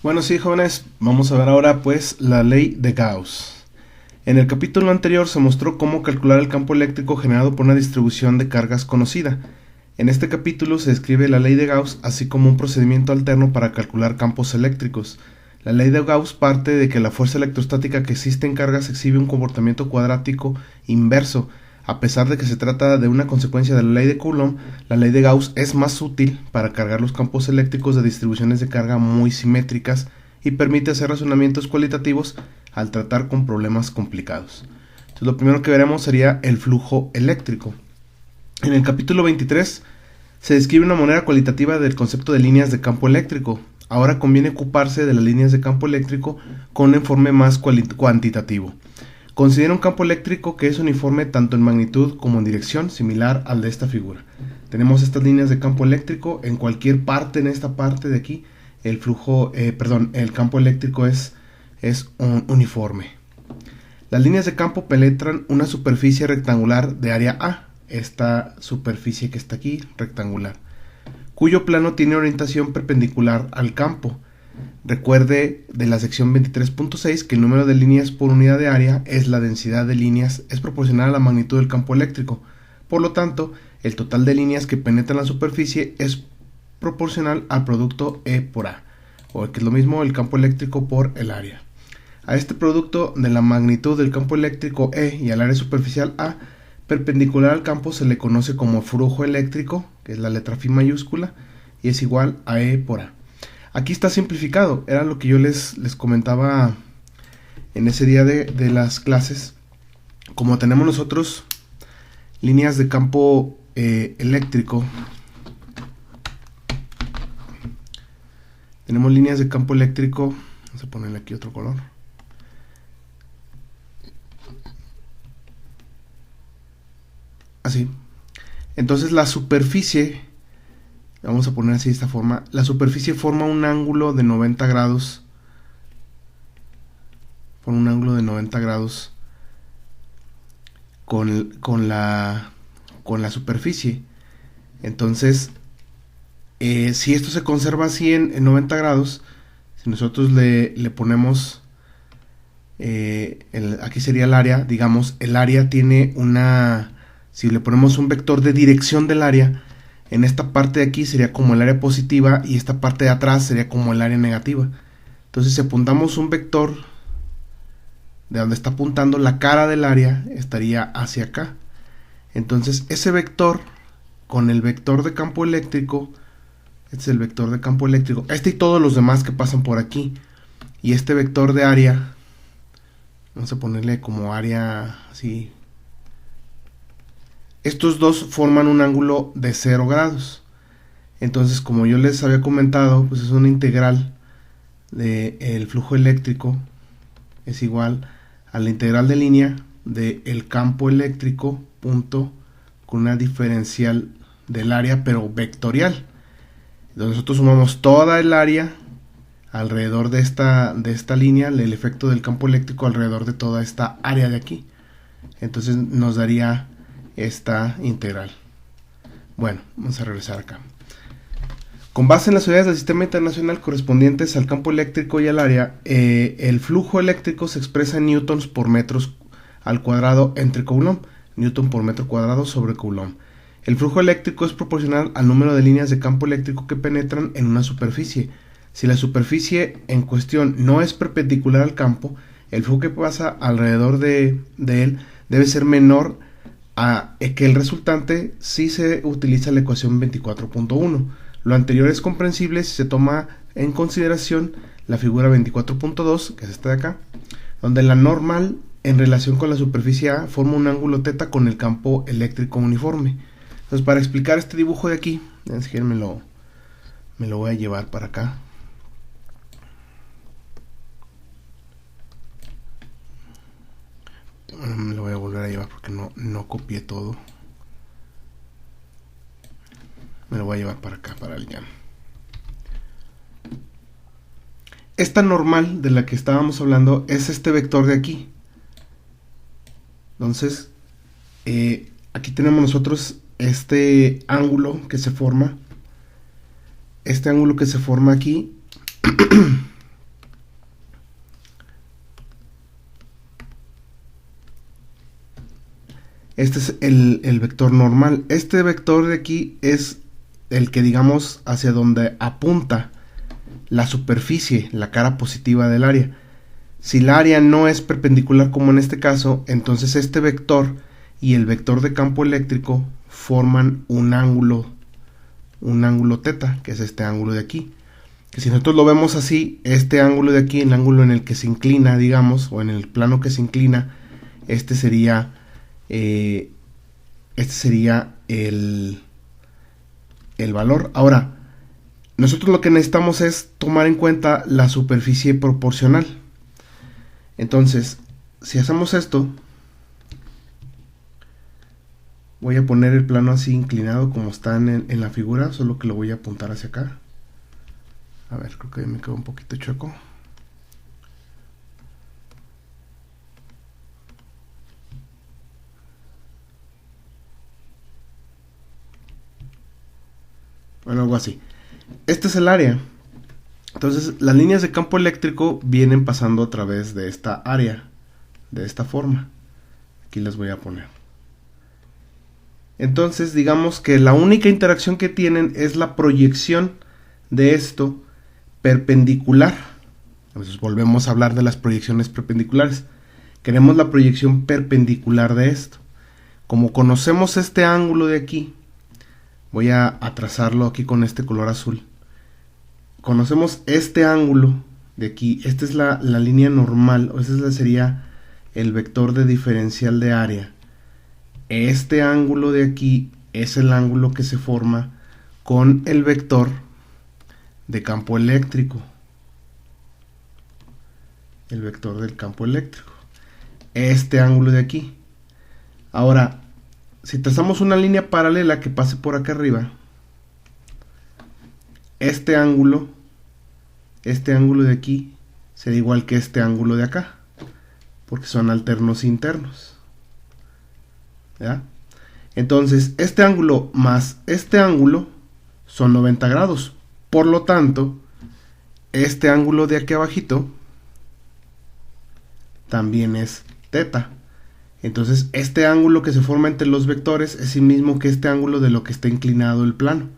Bueno, sí, jóvenes, vamos a ver ahora pues la ley de Gauss. En el capítulo anterior se mostró cómo calcular el campo eléctrico generado por una distribución de cargas conocida. En este capítulo se describe la ley de Gauss, así como un procedimiento alterno para calcular campos eléctricos. La ley de Gauss parte de que la fuerza electrostática que existe en cargas exhibe un comportamiento cuadrático inverso. A pesar de que se trata de una consecuencia de la ley de Coulomb, la ley de Gauss es más útil para cargar los campos eléctricos de distribuciones de carga muy simétricas y permite hacer razonamientos cualitativos al tratar con problemas complicados. Entonces, lo primero que veremos sería el flujo eléctrico. En el capítulo 23 se describe una manera cualitativa del concepto de líneas de campo eléctrico. Ahora conviene ocuparse de las líneas de campo eléctrico con un informe más cuantitativo. Considera un campo eléctrico que es uniforme tanto en magnitud como en dirección, similar al de esta figura. Tenemos estas líneas de campo eléctrico en cualquier parte, en esta parte de aquí, el campo eléctrico es uniforme. Las líneas de campo penetran una superficie rectangular de área A, esta superficie que está aquí, rectangular, cuyo plano tiene orientación perpendicular al campo. Recuerde de la sección 23.6 que el número de líneas por unidad de área es la densidad de líneas, es proporcional a la magnitud del campo eléctrico. Por lo tanto, el total de líneas que penetran la superficie es proporcional al producto E por A, o que es lo mismo el campo eléctrico por el área. A este producto de la magnitud del campo eléctrico E y al área superficial A, perpendicular al campo, se le conoce como flujo eléctrico, que es la letra Φ mayúscula, y es igual a E por A. Aquí está simplificado, era lo que yo les comentaba en ese día de las clases. Como tenemos nosotros líneas de campo eléctrico, tenemos líneas de campo eléctrico, vamos a ponerle aquí otro color. Así. Entonces la superficie, vamos a poner así de esta forma, la superficie forma un ángulo de 90 grados, con la superficie. Entonces, si esto se conserva así en 90 grados, si nosotros le ponemos, aquí sería el área, digamos, el área tiene si le ponemos un vector de dirección del área, en esta parte de aquí sería como el área positiva y esta parte de atrás sería como el área negativa. Entonces, si apuntamos un vector de donde está apuntando la cara del área, estaría hacia acá. Entonces, ese vector con el vector de campo eléctrico, este es el vector de campo eléctrico, este y todos los demás que pasan por aquí, y este vector de área, vamos a ponerle como área así. Estos dos forman un ángulo de 0 grados. Entonces, como yo les había comentado, pues es una integral del flujo eléctrico es igual a la integral de línea del campo eléctrico punto con una diferencial del área, pero vectorial. Entonces nosotros sumamos toda el área alrededor de esta línea, el efecto del campo eléctrico alrededor de toda esta área de aquí. Entonces nos daría esta integral. Bueno, vamos a regresar acá. Con base en las unidades del sistema internacional correspondientes al campo eléctrico y al área, el flujo eléctrico se expresa en newtons por metros al cuadrado entre coulomb, newton por metro cuadrado sobre coulomb. El flujo eléctrico es proporcional al número de líneas de campo eléctrico que penetran en una superficie. Si la superficie en cuestión no es perpendicular al campo, el flujo que pasa alrededor de él debe ser menor que el resultante si se utiliza la ecuación 24.1. Lo anterior es comprensible si se toma en consideración la figura 24.2, que es esta de acá, donde la normal en relación con la superficie A forma un ángulo θ con el campo eléctrico uniforme. Entonces, para explicar este dibujo de aquí, me lo voy a llevar para acá. Me lo voy a volver a llevar porque no copié todo. Me lo voy a llevar para acá, para el llano. Esta normal de la que estábamos hablando es este vector de aquí. Entonces, aquí tenemos nosotros este ángulo que se forma. Este ángulo que se forma aquí Este es el vector normal. Este vector de aquí es el que, digamos, hacia donde apunta la superficie, la cara positiva del área. Si el área no es perpendicular como en este caso, entonces este vector y el vector de campo eléctrico forman un ángulo teta, que es este ángulo de aquí. Que si nosotros lo vemos así, este ángulo de aquí, el ángulo en el que se inclina, digamos, o en el plano que se inclina, este sería el valor. Ahora, nosotros lo que necesitamos es tomar en cuenta la superficie proporcional. Entonces, si hacemos esto, voy a poner el plano así inclinado como está en la figura, solo que lo voy a apuntar hacia acá. A ver, creo que me quedó un poquito chueco. Bueno, algo así. Este es el área. Entonces, las líneas de campo eléctrico vienen pasando a través de esta área, de esta forma. Aquí las voy a poner. Entonces, digamos que la única interacción que tienen es la proyección de esto perpendicular. Entonces, volvemos a hablar de las proyecciones perpendiculares. Queremos la proyección perpendicular de esto. Como conocemos este ángulo de aquí, voy a trazarlo aquí con este color azul. Conocemos este ángulo de aquí. Esta es la línea normal, o este sería el vector de diferencial de área. Este ángulo de aquí es el ángulo que se forma con el vector de campo eléctrico. El vector del campo eléctrico. Este ángulo de aquí. Ahora, si trazamos una línea paralela que pase por acá arriba, este ángulo de aquí será igual que este ángulo de acá, porque son alternos internos. ¿Ya? Entonces, este ángulo más este ángulo son 90 grados. Por lo tanto, este ángulo de aquí abajito también es teta. Entonces, este ángulo que se forma entre los vectores es el mismo que este ángulo de lo que está inclinado el plano.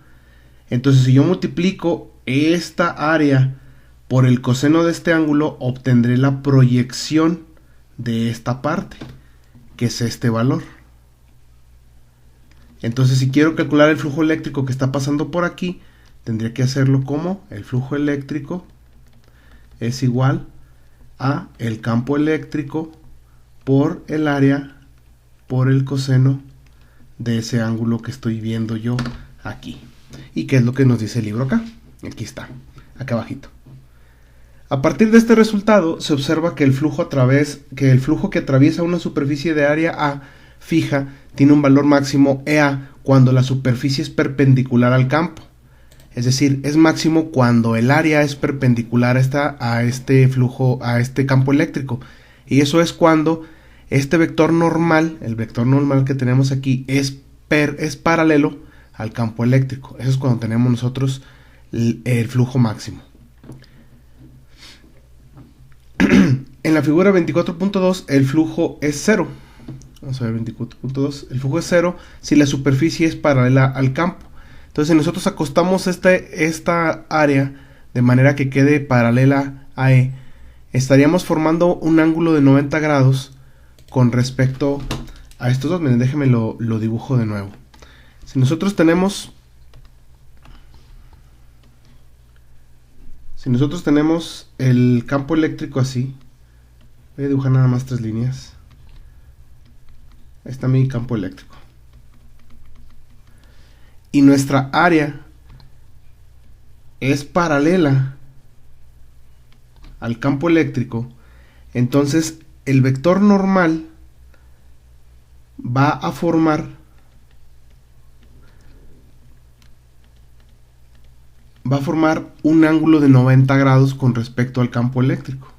Entonces, si yo multiplico esta área por el coseno de este ángulo, obtendré la proyección de esta parte, que es este valor. Entonces, si quiero calcular el flujo eléctrico que está pasando por aquí, tendría que hacerlo como el flujo eléctrico es igual a el campo eléctrico por el área por el coseno de ese ángulo que estoy viendo yo aquí. ¿Y qué es lo que nos dice el libro acá? Aquí está, acá abajito. A partir de este resultado se observa que el flujo que atraviesa una superficie de área A fija tiene un valor máximo EA cuando la superficie es perpendicular al campo. Es decir, es máximo cuando el área es perpendicular a este campo eléctrico. Y eso es cuando este vector normal, el vector normal que tenemos aquí, es paralelo al campo eléctrico. Eso es cuando tenemos nosotros el flujo máximo. En la figura 24.2 el flujo es 0. Vamos a ver 24.2. El flujo es 0 si la superficie es paralela al campo. Entonces, si nosotros acostamos esta área de manera que quede paralela a E, estaríamos formando un ángulo de 90 grados con respecto a estos dos. Miren, déjenme lo dibujo de nuevo. Si nosotros tenemos el campo eléctrico así, voy a dibujar nada más 3 líneas. Ahí está mi campo eléctrico. Y nuestra área es paralela al campo eléctrico, entonces el vector normal va a formar un ángulo de 90 grados con respecto al campo eléctrico.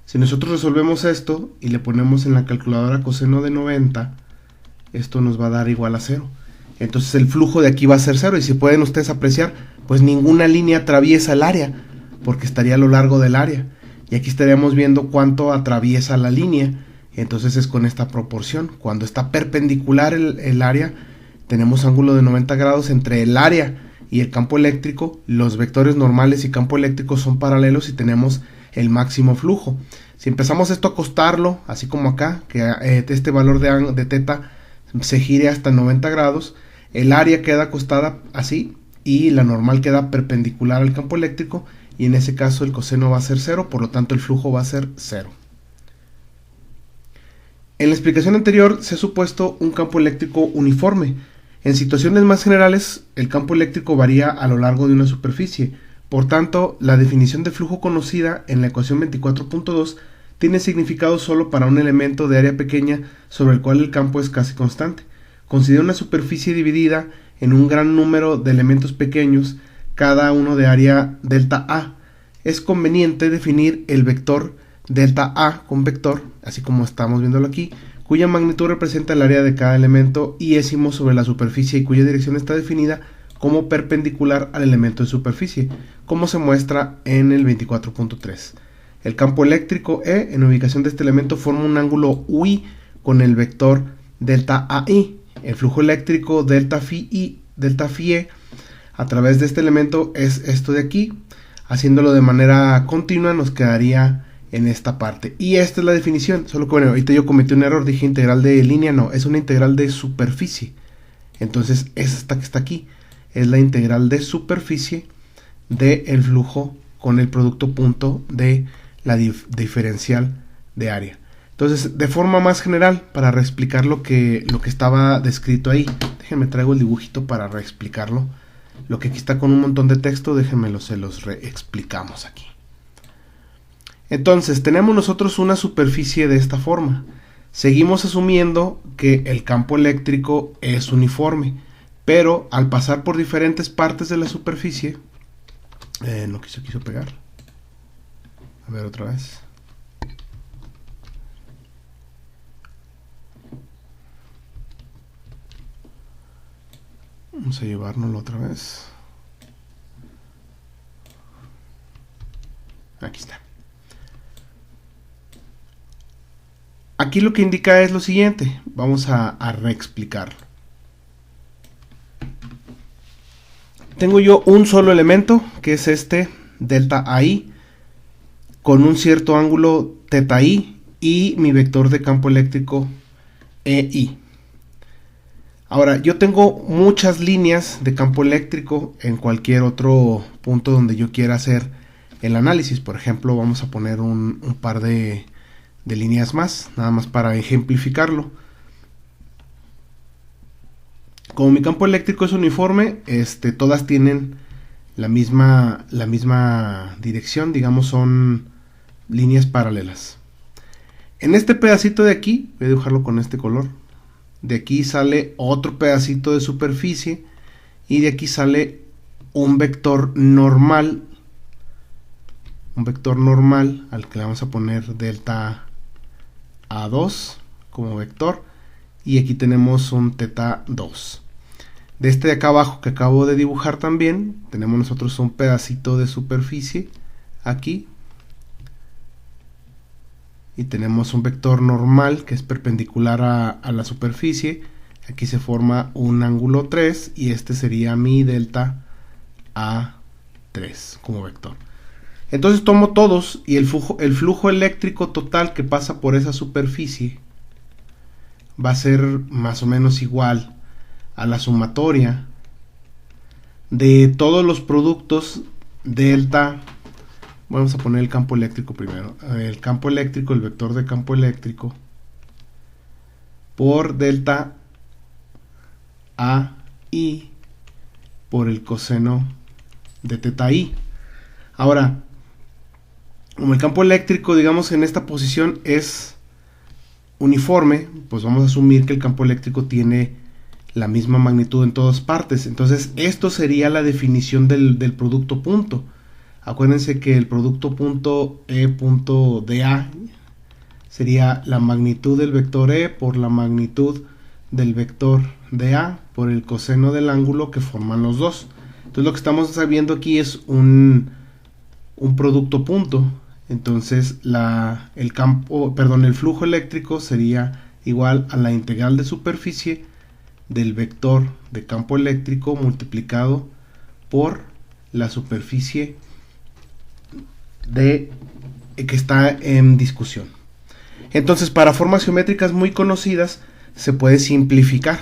Si nosotros resolvemos esto y le ponemos en la calculadora coseno de 90, esto nos va a dar igual a 0. Entonces el flujo de aquí va a ser 0, y si pueden ustedes apreciar, pues ninguna línea atraviesa el área, porque estaría a lo largo del área. Y aquí estaríamos viendo cuánto atraviesa la línea, Entonces es con esta proporción. Cuando está perpendicular el área, tenemos ángulo de 90 grados entre el área y el campo eléctrico. Los vectores normales y campo eléctrico son paralelos y tenemos el máximo flujo. Si empezamos esto a acostarlo, así como acá, que este valor de teta se gire hasta 90 grados, el área queda acostada así y la normal queda perpendicular al campo eléctrico, y en ese caso el coseno va a ser 0, por lo tanto el flujo va a ser 0. En la explicación anterior se ha supuesto un campo eléctrico uniforme. En situaciones más generales, el campo eléctrico varía a lo largo de una superficie. Por tanto, la definición de flujo conocida en la ecuación 24.2 tiene significado solo para un elemento de área pequeña sobre el cual el campo es casi constante. Considera una superficie dividida en un gran número de elementos pequeños, cada uno de área delta A. Es conveniente definir el vector delta A con vector, así como estamos viéndolo aquí, cuya magnitud representa el área de cada elemento iésimo sobre la superficie y cuya dirección está definida como perpendicular al elemento de superficie, como se muestra en el 24.3. El campo eléctrico E en ubicación de este elemento forma un ángulo UI con el vector delta AI. El flujo eléctrico delta phi E a través de este elemento es esto de aquí. Haciéndolo de manera continua nos quedaría en esta parte. Y esta es la definición, solo que bueno, ahorita yo cometí un error, dije integral de línea, no, es una integral de superficie. Entonces esta que está aquí es la integral de superficie del flujo con el producto punto de la diferencial de área. Entonces, de forma más general, para reexplicar lo que estaba descrito ahí, déjenme traigo el dibujito para reexplicarlo. Lo que aquí está con un montón de texto, déjenmelo, se los reexplicamos aquí. Entonces, tenemos nosotros una superficie de esta forma. Seguimos asumiendo que el campo eléctrico es uniforme, pero al pasar por diferentes partes de la superficie, no quiso pegar. A ver otra vez. Vamos a llevárnoslo otra vez. Aquí está. Aquí lo que indica es lo siguiente. Vamos a reexplicarlo. Tengo yo un solo elemento, que es este delta AI, con un cierto ángulo teta I y mi vector de campo eléctrico EI. Ahora, yo tengo muchas líneas de campo eléctrico en cualquier otro punto donde yo quiera hacer el análisis. Por ejemplo, vamos a poner un par de líneas más, nada más para ejemplificarlo. Como mi campo eléctrico es uniforme, todas tienen la misma dirección, digamos, son líneas paralelas. En este pedacito de aquí, voy a dibujarlo con este color. De aquí sale otro pedacito de superficie y de aquí sale un vector normal al que le vamos a poner delta A2 como vector, y aquí tenemos un teta 2. De este de acá abajo que acabo de dibujar también tenemos nosotros un pedacito de superficie aquí, y tenemos un vector normal que es perpendicular a la superficie. Aquí se forma un ángulo 3 y este sería mi delta A3 como vector. Entonces tomo todos y el flujo eléctrico total que pasa por esa superficie va a ser más o menos igual a la sumatoria de todos los productos delta. Vamos a poner el campo eléctrico primero. El campo eléctrico, el vector de campo eléctrico por delta AI por el coseno de teta I. Ahora, como el campo eléctrico, digamos, en esta posición es uniforme, pues vamos a asumir que el campo eléctrico tiene la misma magnitud en todas partes. Entonces, esto sería la definición del producto punto. Acuérdense que el producto punto E punto de A sería la magnitud del vector E por la magnitud del vector de A por el coseno del ángulo que forman los dos. Entonces lo que estamos viendo aquí es un producto punto. Entonces el flujo eléctrico sería igual a la integral de superficie del vector de campo eléctrico multiplicado por la superficie que está en discusión. Entonces, para formas geométricas muy conocidas se puede simplificar.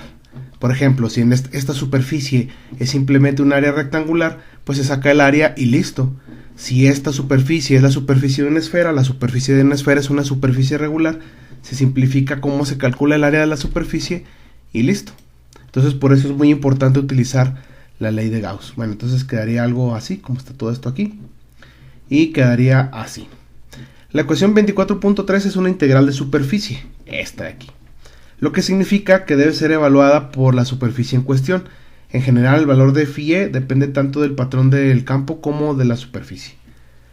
Por ejemplo, si en esta superficie es simplemente un área rectangular, pues se saca el área y listo. Si esta superficie es la superficie de una esfera, la superficie de una esfera es una superficie regular, se simplifica cómo se calcula el área de la superficie y listo. Entonces, por eso es muy importante utilizar la ley de Gauss. Bueno, entonces quedaría algo así, como está todo esto aquí, y quedaría así. La ecuación 24.3 es una integral de superficie, esta de aquí, lo que significa que debe ser evaluada por la superficie en cuestión. En general, el valor de φe depende tanto del patrón del campo como de la superficie.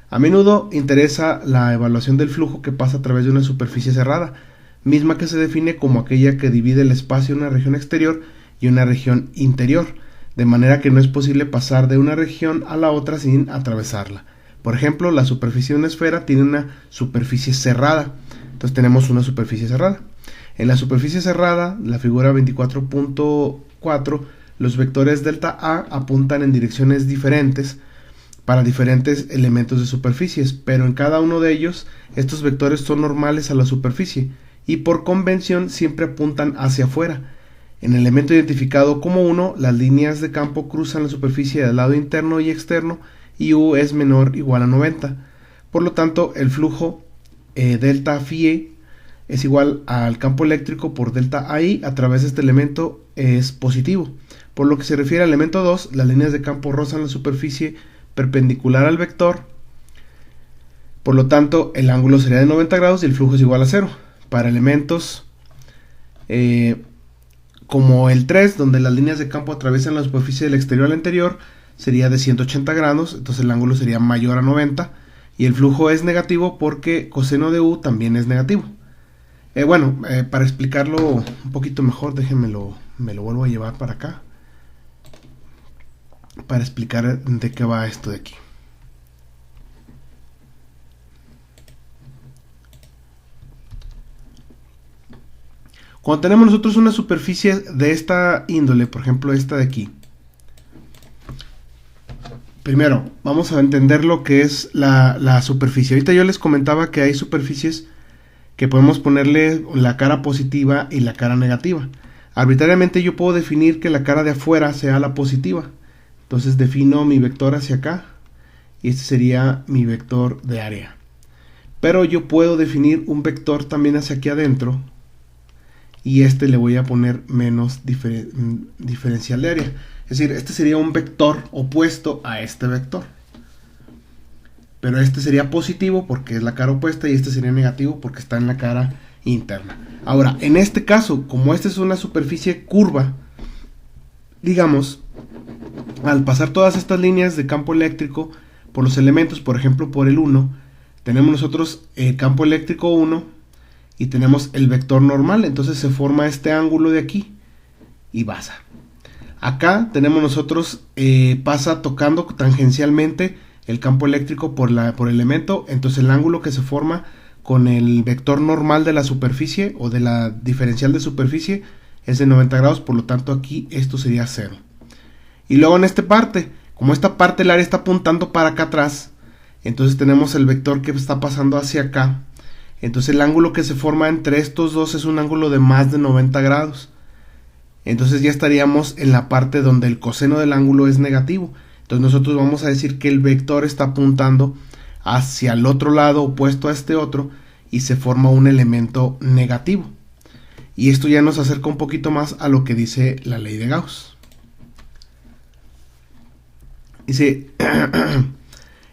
A menudo interesa la evaluación del flujo que pasa a través de una superficie cerrada, misma que se define como aquella que divide el espacio en una región exterior y una región interior, de manera que no es posible pasar de una región a la otra sin atravesarla. Por ejemplo, la superficie de una esfera tiene una superficie cerrada. Entonces tenemos una superficie cerrada. En la superficie cerrada, la figura 24.4, los vectores delta A apuntan en direcciones diferentes para diferentes elementos de superficies, pero en cada uno de ellos estos vectores son normales a la superficie y por convención siempre apuntan hacia afuera. En el elemento identificado como 1, las líneas de campo cruzan la superficie del lado interno y externo y U es menor o igual a 90. Por lo tanto, el flujo delta φe es igual al campo eléctrico por delta AI a través de este elemento es positivo. Por lo que se refiere al elemento 2, las líneas de campo rozan la superficie perpendicular al vector. Por lo tanto, el ángulo sería de 90 grados y el flujo es igual a 0. Para elementos como el 3, donde las líneas de campo atraviesan la superficie del exterior al interior, sería de 180 grados, entonces el ángulo sería mayor a 90 y el flujo es negativo porque coseno de U también es negativo. Para explicarlo un poquito mejor, me lo vuelvo a llevar para acá para explicar de qué va esto de aquí. Cuando tenemos nosotros una superficie de esta índole, por ejemplo esta de aquí, primero vamos a entender lo que es la superficie. Ahorita yo les comentaba que hay superficies que podemos ponerle la cara positiva y la cara negativa. Arbitrariamente yo puedo definir que la cara de afuera sea la positiva. Entonces defino mi vector hacia acá y este sería mi vector de área. Pero yo puedo definir un vector también hacia aquí adentro y este le voy a poner menos diferencial de área. Es decir, este sería un vector opuesto a este vector. Pero este sería positivo porque es la cara opuesta y este sería negativo porque está en la cara interna. Ahora, en este caso, como esta es una superficie curva, digamos, al pasar todas estas líneas de campo eléctrico por los elementos, por ejemplo por el 1, tenemos nosotros el campo eléctrico 1 y tenemos el vector normal, entonces se forma este ángulo de aquí y pasa. Acá tenemos nosotros, pasa tocando tangencialmente el campo eléctrico por el elemento, entonces el ángulo que se forma con el vector normal de la superficie o de la diferencial de superficie es de 90 grados, por lo tanto aquí esto sería 0. Y luego en esta parte, como esta parte del área está apuntando para acá atrás, entonces tenemos el vector que está pasando hacia acá, entonces el ángulo que se forma entre estos dos es un ángulo de más de 90 grados. Entonces ya estaríamos en la parte donde el coseno del ángulo es negativo. Entonces nosotros vamos a decir que el vector está apuntando hacia el otro lado opuesto a este otro y se forma un elemento negativo. Y esto ya nos acerca un poquito más a lo que dice la ley de Gauss. Dice,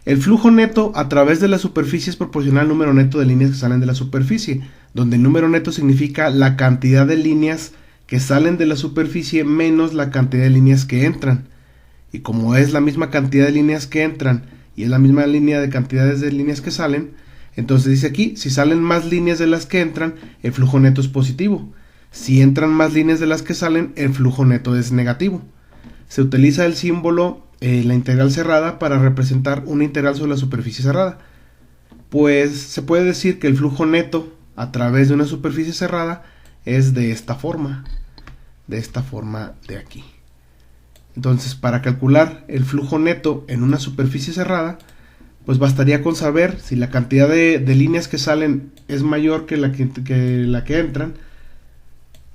el flujo neto a través de la superficie es proporcional al número neto de líneas que salen de la superficie, donde el número neto significa la cantidad de líneas que salen de la superficie menos la cantidad de líneas que entran. Y como es la misma cantidad de líneas que entran y es la misma línea de cantidades de líneas que salen, entonces dice aquí, si salen más líneas de las que entran, el flujo neto es positivo. Si entran más líneas de las que salen, el flujo neto es negativo. Se utiliza el símbolo, la integral cerrada, para representar una integral sobre la superficie cerrada. pues se puede decir que el flujo neto a través de una superficie cerrada es de esta forma de aquí. Entonces, para calcular el flujo neto en una superficie cerrada, pues bastaría con saber si la cantidad de líneas que salen es mayor que la que entran,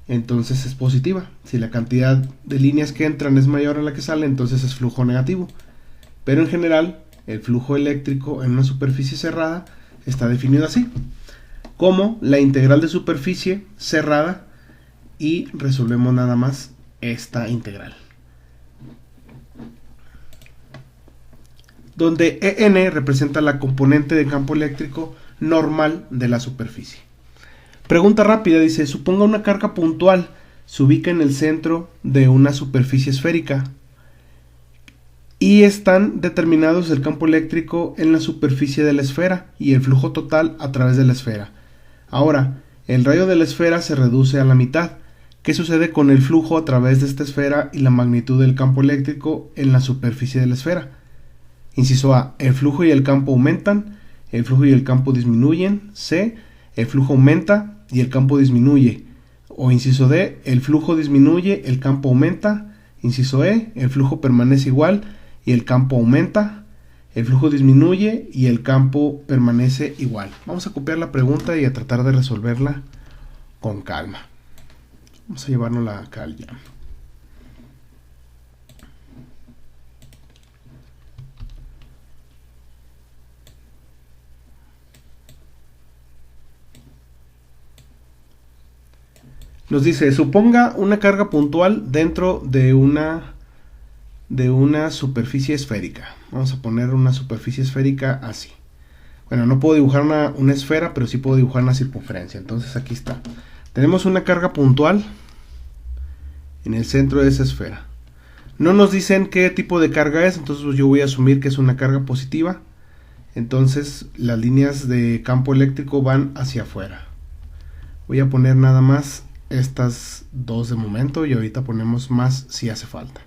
entonces es positiva. Si la cantidad de líneas que entran es mayor a la que sale, entonces es flujo negativo. Pero en general, el flujo eléctrico en una superficie cerrada está definido así, como la integral de superficie cerrada, y resolvemos nada más esta integral, donde En representa la componente de campo eléctrico normal de la superficie. Pregunta rápida, dice, suponga una carga puntual se ubica en el centro de una superficie esférica y están determinados el campo eléctrico en la superficie de la esfera y el flujo total a través de la esfera. Ahora, el radio de la esfera se reduce a la mitad. ¿Qué sucede con el flujo a través de esta esfera y la magnitud del campo eléctrico en la superficie de la esfera? Inciso A, el flujo y el campo aumentan, el flujo y el campo disminuyen. C, el flujo aumenta y el campo disminuye. O inciso D, el flujo disminuye, el campo aumenta. Inciso E, el flujo permanece igual y el campo aumenta. El flujo disminuye y el campo permanece igual. Vamos a copiar la pregunta y a tratar de resolverla con calma. Vamos a llevárnosla acá ya. Nos dice, suponga una carga puntual dentro de una superficie esférica. Vamos a poner una superficie esférica así. Bueno, no puedo dibujar una esfera, pero sí puedo dibujar una circunferencia. Entonces aquí está. Tenemos una carga puntual en el centro de esa esfera. No nos dicen qué tipo de carga es, entonces yo voy a asumir que es una carga positiva. Entonces las líneas de campo eléctrico van hacia afuera. Voy a poner nada más estas dos de momento y ahorita ponemos más si hace falta.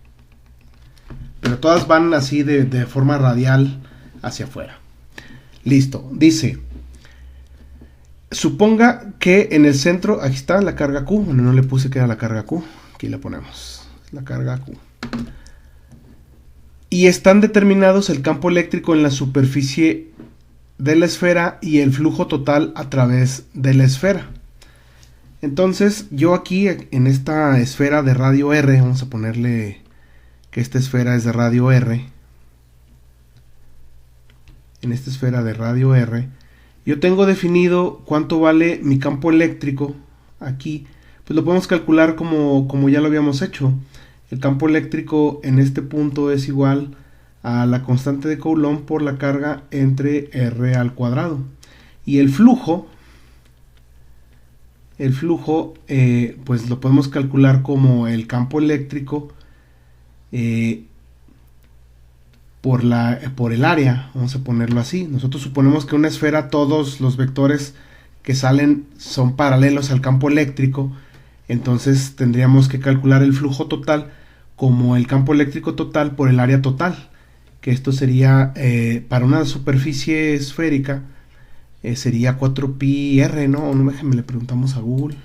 Pero todas van así de forma radial hacia afuera. Listo, dice, suponga que en el centro, aquí está la carga Q, bueno, no le puse que era la carga Q, aquí la ponemos, la carga Q. Y están determinados el campo eléctrico en la superficie de la esfera y el flujo total a través de la esfera. Entonces, yo aquí en esta esfera de radio R, vamos a ponerle que esta esfera es de radio R. En esta esfera de radio R, yo tengo definido cuánto vale mi campo eléctrico aquí. Pues lo podemos calcular como ya lo habíamos hecho. El campo eléctrico en este punto es igual a la constante de Coulomb por la carga entre R al cuadrado. Y el flujo pues lo podemos calcular como el campo eléctrico por el área. Vamos a ponerlo así. Nosotros suponemos que una esfera, todos los vectores que salen son paralelos al campo eléctrico. Entonces tendríamos que calcular el flujo total como el campo eléctrico total por el área total, que esto sería para una superficie esférica sería 4πr, ¿no? No, déjenme, le preguntamos a Google.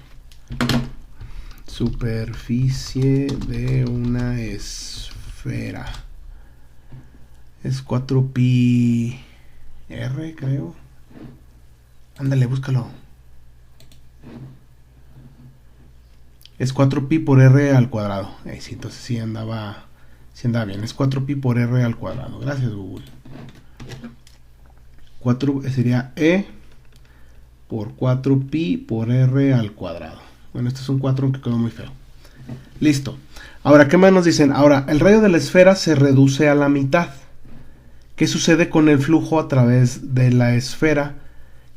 Superficie de una esfera es 4πr, creo. Ándale, búscalo. Es 4π por r al cuadrado. Sí, entonces sí andaba bien. Es 4π por r al cuadrado. Gracias, Google. 4 sería E por 4π por r al cuadrado. Bueno, este es un 4 aunque quedó muy feo. Listo. Ahora, ¿qué más nos dicen? Ahora, el radio de la esfera se reduce a la mitad. ¿Qué sucede con el flujo a través de la esfera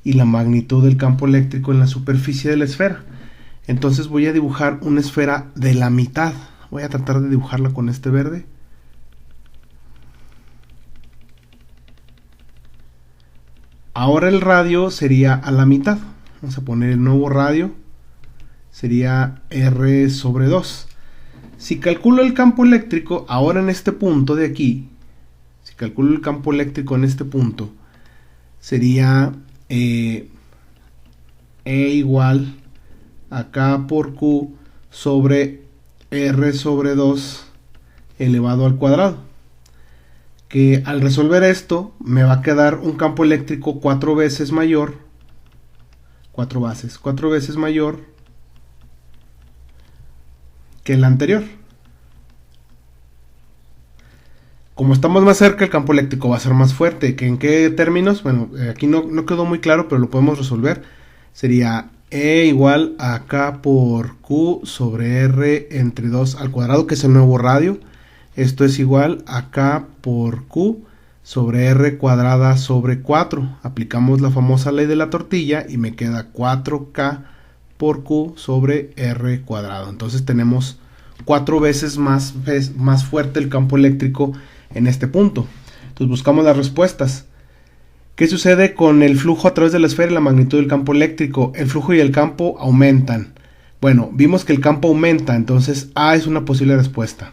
y la magnitud del campo eléctrico en la superficie de la esfera? Entonces voy a dibujar una esfera de la mitad. Voy a tratar de dibujarla con este verde. Ahora el radio sería a la mitad. Vamos a poner el nuevo radio. Sería R sobre 2. Si calculo el campo eléctrico ahora en este punto de aquí, si calculo el campo eléctrico en este punto, sería E igual a K por Q sobre R sobre 2 elevado al cuadrado. Que al resolver esto me va a quedar un campo eléctrico 4 veces mayor, 4 veces mayor que el anterior. Como estamos más cerca, el campo eléctrico va a ser más fuerte. ¿En qué términos? Bueno, aquí no quedó muy claro, pero lo podemos resolver. Sería E igual a K por Q sobre R entre 2 al cuadrado, que es el nuevo radio. Esto es igual a K por Q sobre R cuadrada sobre 4. Aplicamos la famosa ley de la tortilla y me queda 4K por Q sobre R cuadrado. Entonces tenemos 4 veces más fuerte el campo eléctrico en este punto. Entonces buscamos las respuestas. ¿Qué sucede con el flujo a través de la esfera y la magnitud del campo eléctrico? El flujo y el campo aumentan. Bueno, vimos que el campo aumenta, entonces A es una posible respuesta.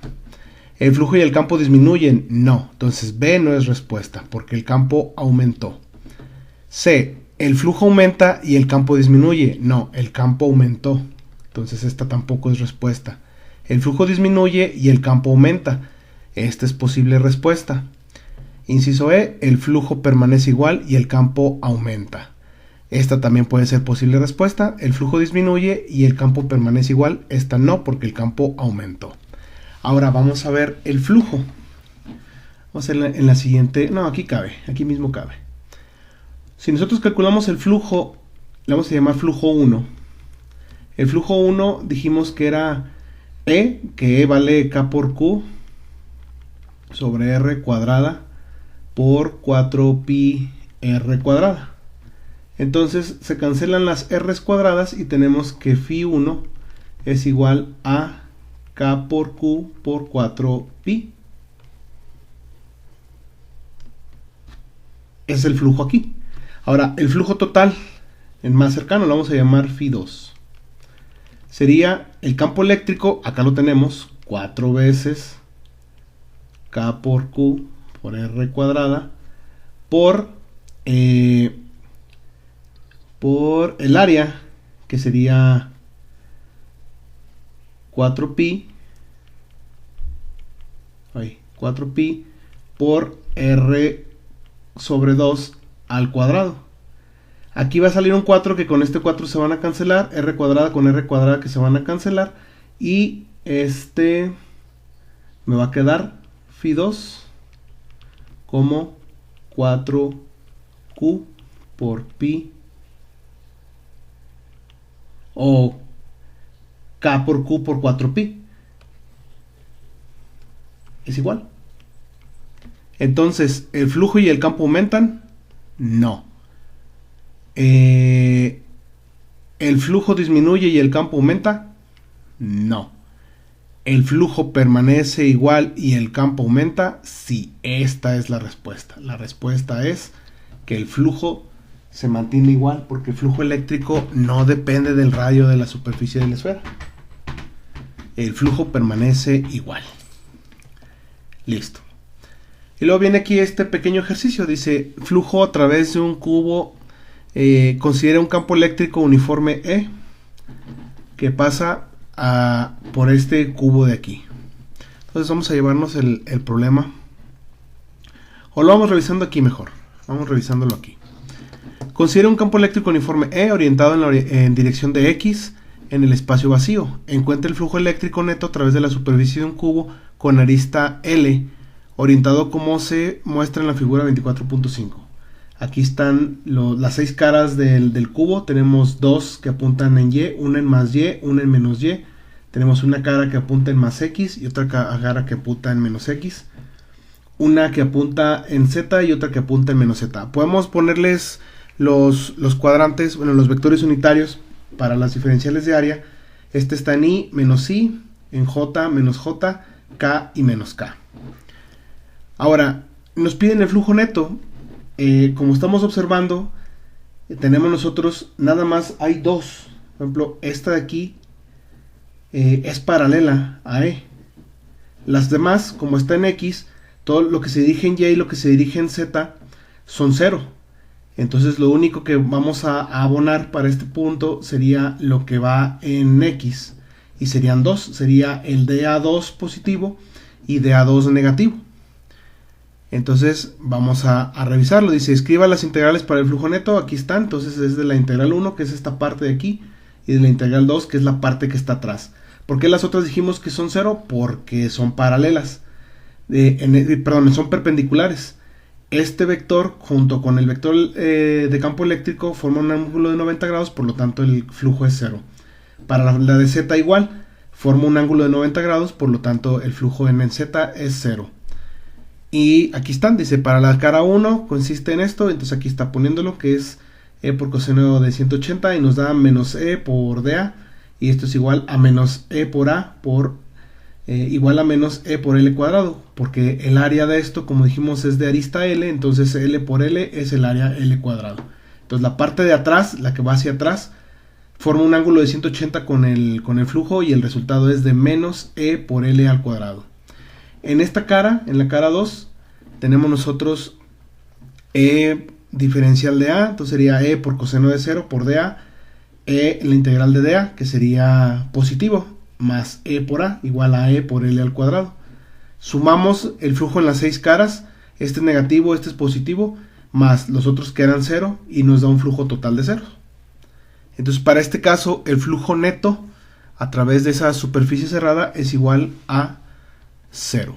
¿El flujo y el campo disminuyen? No, entonces B no es respuesta, porque el campo aumentó. C, ¿el flujo aumenta y el campo disminuye? No, el campo aumentó, entonces esta tampoco es respuesta. El flujo disminuye y el campo aumenta. Esta es posible respuesta. Inciso E, el flujo permanece igual y el campo aumenta. Esta también puede ser posible respuesta. El flujo disminuye y el campo permanece igual. Esta no, porque el campo aumentó. Ahora vamos a ver el flujo. Vamos a hacer en la siguiente. No, aquí cabe, aquí mismo cabe. Si nosotros calculamos el flujo, le vamos a llamar flujo 1. El flujo 1 dijimos que era E, que E vale K por Q sobre R cuadrada por 4pi R cuadrada. Entonces se cancelan las R cuadradas y tenemos que Φ1 es igual a K por Q por 4pi. Es el flujo aquí. Ahora, el flujo total, el más cercano, lo vamos a llamar Φ2. Sería el campo eléctrico, acá lo tenemos, 4 veces K por Q por R cuadrada por el área, que sería 4pi por R sobre 2 al cuadrado. Aquí va a salir un 4 que con este 4 se van a cancelar, R cuadrada con R cuadrada que se van a cancelar, y este me va a quedar Φ2 como 4Q por pi, o K por Q por 4pi. Es igual. Entonces, ¿el flujo y el campo aumentan? No. ¿El flujo disminuye y el campo aumenta? No. ¿El flujo permanece igual y el campo aumenta? Sí, esta es la respuesta. La respuesta es que el flujo se mantiene igual porque el flujo eléctrico no depende del radio de la superficie de la esfera. El flujo permanece igual. Listo. Y luego viene aquí este pequeño ejercicio. Dice, flujo a través de un cubo, considera un campo eléctrico uniforme E que pasa por este cubo de aquí. Entonces vamos a llevarnos el problema, o lo vamos revisando aquí mejor. Vamos revisándolo aquí. Considera un campo eléctrico uniforme E orientado en dirección de X en el espacio vacío. Encuentra el flujo eléctrico neto a través de la superficie de un cubo con arista L, orientado como se muestra en la figura 24.5. Aquí están las 6 caras del cubo. Tenemos 2 que apuntan en Y, una en más Y, una en menos Y. Tenemos una cara que apunta en más X y otra cara que apunta en menos X. Una que apunta en Z y otra que apunta en menos Z. Podemos ponerles los cuadrantes, bueno, los vectores unitarios para las diferenciales de área. Este está en I, menos I, en J, menos J, K y menos K. Ahora, nos piden el flujo neto. Como estamos observando, tenemos nosotros, nada más hay 2. Por ejemplo, esta de aquí es paralela a E. Las demás, como está en X, todo lo que se dirige en Y y lo que se dirige en Z son 0. Entonces lo único que vamos a abonar para este punto sería lo que va en X. Y serían 2. Sería el dA2 positivo y dA2 negativo. Entonces vamos a revisarlo. Dice, escriba las integrales para el flujo neto. Aquí están. Entonces es de la integral 1, que es esta parte de aquí. Y de la integral 2, que es la parte que está atrás. ¿Por qué las otras dijimos que son 0? Porque son paralelas. Son perpendiculares. Este vector junto con el vector de campo eléctrico forma un ángulo de 90 grados, por lo tanto el flujo es 0. Para la de Z igual, forma un ángulo de 90 grados, por lo tanto el flujo en Z es 0. Y aquí están, dice, para la cara 1 consiste en esto, entonces aquí está poniéndolo, que es E por coseno de 180 y nos da menos E por dA, y esto es igual a menos E por A por igual a menos E por L cuadrado, porque el área de esto, como dijimos, es de arista L, entonces L por L es el área L cuadrado. Entonces la parte de atrás, la que va hacia atrás, forma un ángulo de 180 con el flujo y el resultado es de menos E por L al cuadrado. En esta cara, en la cara 2, tenemos nosotros E diferencial de A, entonces sería E por coseno de 0 por dA, E la integral de dA, que sería positivo, más E por A, igual a E por L al cuadrado. Sumamos el flujo en las 6 caras, este es negativo, este es positivo, más los otros que eran 0, y nos da un flujo total de 0. Entonces para este caso, el flujo neto a través de esa superficie cerrada es igual a 0.